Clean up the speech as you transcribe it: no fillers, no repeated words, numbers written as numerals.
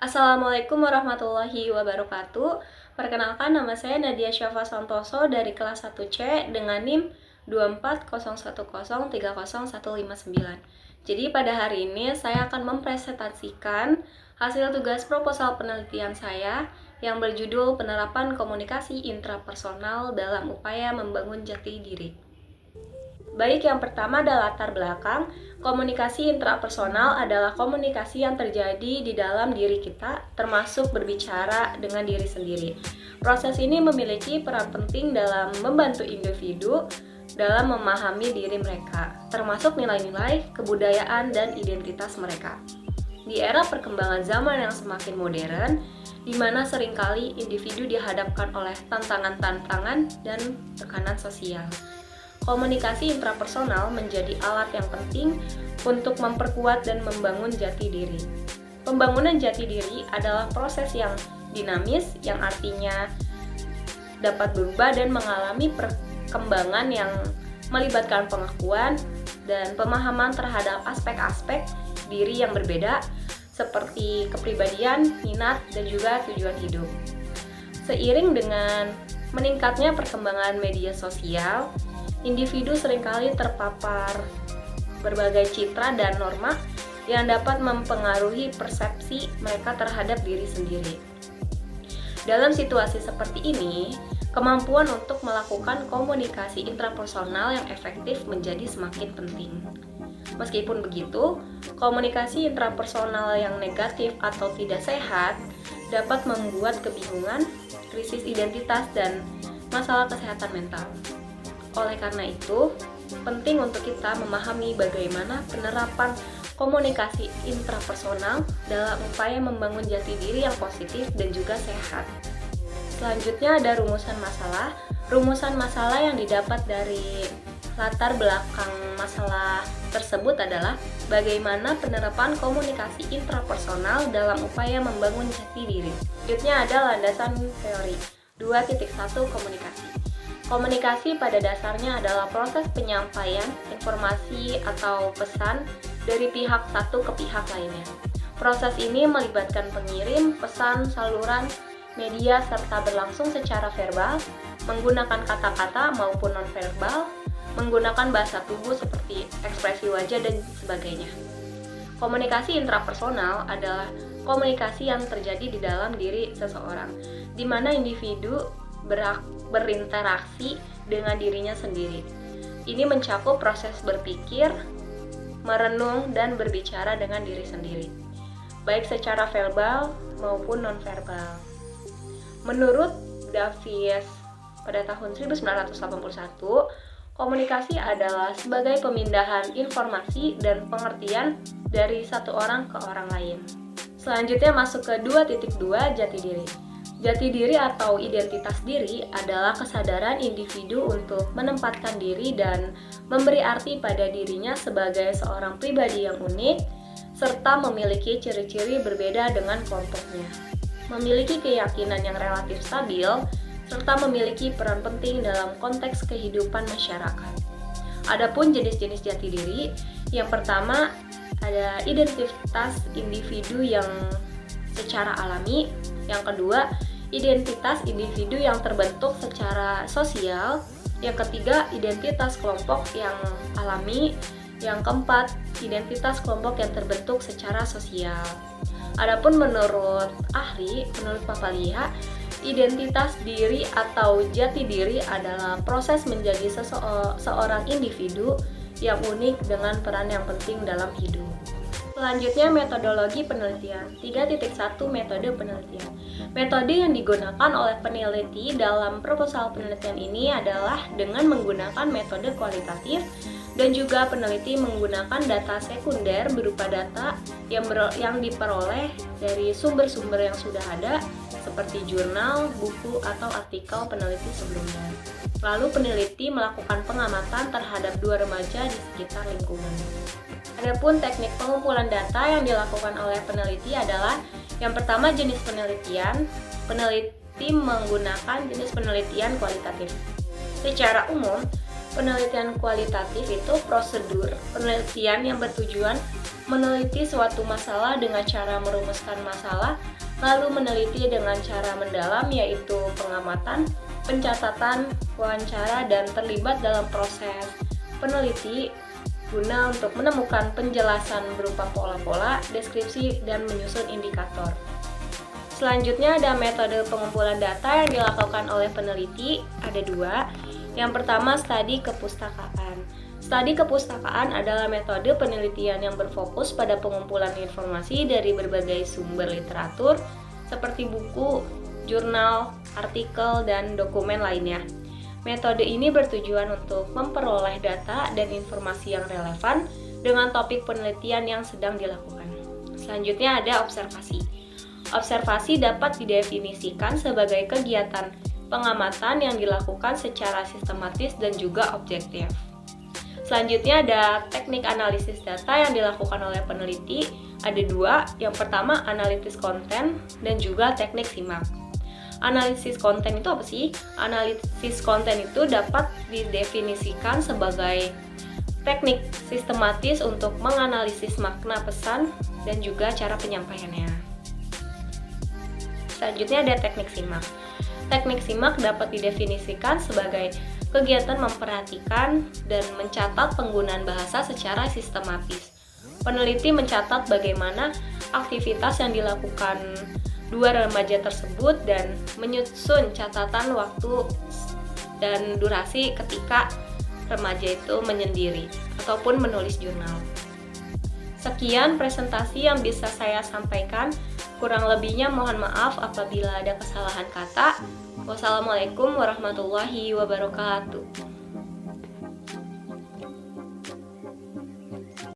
Assalamualaikum warahmatullahi wabarakatuh. Perkenalkan, nama saya Nadia Syafa Santoso dari kelas 1C dengan NIM 24010300159. Jadi pada hari ini saya akan mempresentasikan hasil tugas proposal penelitian saya yang berjudul Penerapan Komunikasi Intrapersonal dalam Upaya Membangun Jati Diri. Baik, yang pertama adalah latar belakang. Komunikasi intrapersonal adalah komunikasi yang terjadi di dalam diri kita, termasuk berbicara dengan diri sendiri. Proses ini memiliki peran penting dalam membantu individu dalam memahami diri mereka, termasuk nilai-nilai, kebudayaan, dan identitas mereka. Di era perkembangan zaman yang semakin modern, di mana seringkali individu dihadapkan oleh tantangan-tantangan dan tekanan sosial, komunikasi intrapersonal menjadi alat yang penting untuk memperkuat dan membangun jati diri. Pembangunan jati diri adalah proses yang dinamis, yang artinya dapat berubah dan mengalami perkembangan yang melibatkan pengakuan dan pemahaman terhadap aspek-aspek diri yang berbeda, seperti kepribadian, minat, dan juga tujuan hidup. Seiring dengan meningkatnya perkembangan media sosial, individu seringkali terpapar berbagai citra dan norma yang dapat mempengaruhi persepsi mereka terhadap diri sendiri. Dalam situasi seperti ini, kemampuan untuk melakukan komunikasi intrapersonal yang efektif menjadi semakin penting. Meskipun begitu, komunikasi intrapersonal yang negatif atau tidak sehat dapat membuat kebingungan, krisis identitas, dan masalah kesehatan mental. Oleh karena itu, penting untuk kita memahami bagaimana penerapan komunikasi intrapersonal dalam upaya membangun jati diri yang positif dan juga sehat. Selanjutnya ada rumusan masalah. Rumusan masalah yang didapat dari latar belakang masalah tersebut adalah bagaimana penerapan komunikasi intrapersonal dalam upaya membangun jati diri. Selanjutnya ada landasan teori. 2.1 Komunikasi. Komunikasi pada dasarnya adalah proses penyampaian informasi atau pesan dari pihak satu ke pihak lainnya. Proses ini melibatkan pengirim, pesan, saluran, media, serta berlangsung secara verbal, menggunakan kata-kata maupun nonverbal, menggunakan bahasa tubuh seperti ekspresi wajah dan sebagainya. Komunikasi intrapersonal adalah komunikasi yang terjadi di dalam diri seseorang, di mana individu berinteraksi dengan dirinya sendiri. Ini mencakup proses berpikir, merenung, dan berbicara dengan diri sendiri, baik secara verbal maupun nonverbal. Menurut Davies pada tahun 1981, komunikasi adalah sebagai pemindahan informasi dan pengertian dari satu orang ke orang lain. Selanjutnya masuk ke 2.2 Jati diri. Jati diri atau identitas diri adalah kesadaran individu untuk menempatkan diri dan memberi arti pada dirinya sebagai seorang pribadi yang unik, serta memiliki ciri-ciri berbeda dengan kelompoknya. Memiliki keyakinan yang relatif stabil, serta memiliki peran penting dalam konteks kehidupan masyarakat. Adapun jenis-jenis jati diri, yang pertama ada identitas individu yang secara alami, yang kedua identitas individu yang terbentuk secara sosial, yang ketiga identitas kelompok yang alami, yang keempat identitas kelompok yang terbentuk secara sosial. Adapun menurut Papalia, identitas diri atau jati diri adalah proses menjadi seorang individu yang unik dengan peran yang penting dalam hidup. Selanjutnya metodologi penelitian. 3.1 Metode penelitian. Metode yang digunakan oleh peneliti dalam proposal penelitian ini adalah dengan menggunakan metode kualitatif, dan juga peneliti menggunakan data sekunder berupa data yang diperoleh dari sumber-sumber yang sudah ada seperti jurnal, buku, atau artikel peneliti sebelumnya. Lalu peneliti melakukan pengamatan terhadap 2 remaja di sekitar lingkungan. Adapun teknik pengumpulan data yang dilakukan oleh peneliti adalah yang pertama jenis penelitian. Peneliti menggunakan jenis penelitian kualitatif. Secara umum, Penelitian kualitatif itu prosedur penelitian yang bertujuan meneliti suatu masalah dengan cara merumuskan masalah, lalu meneliti dengan cara mendalam yaitu pengamatan, pencatatan, wawancara, dan terlibat dalam proses peneliti guna untuk menemukan penjelasan berupa pola-pola, deskripsi, dan menyusun indikator. Selanjutnya ada metode pengumpulan data yang dilakukan oleh peneliti, ada dua. Yang pertama, studi kepustakaan. Studi kepustakaan adalah metode penelitian yang berfokus pada pengumpulan informasi dari berbagai sumber literatur seperti buku, jurnal, artikel, dan dokumen lainnya. Metode ini bertujuan untuk memperoleh data dan informasi yang relevan dengan topik penelitian yang sedang dilakukan. Selanjutnya ada observasi. Observasi dapat didefinisikan sebagai kegiatan pengamatan yang dilakukan secara sistematis dan juga objektif. Selanjutnya ada teknik analisis data yang dilakukan oleh peneliti. Ada dua, yang pertama analisis konten dan juga teknik simak. Analisis konten itu apa sih? Analisis konten itu dapat didefinisikan sebagai teknik sistematis untuk menganalisis makna pesan dan juga cara penyampaiannya. Selanjutnya ada teknik simak. Teknik simak dapat didefinisikan sebagai kegiatan memperhatikan dan mencatat penggunaan bahasa secara sistematis. Peneliti mencatat bagaimana aktivitas yang dilakukan dua remaja tersebut dan menyusun catatan waktu dan durasi ketika remaja itu menyendiri ataupun menulis jurnal. Sekian presentasi yang bisa saya sampaikan. Kurang lebihnya mohon maaf apabila ada kesalahan kata. Wassalamualaikum warahmatullahi wabarakatuh.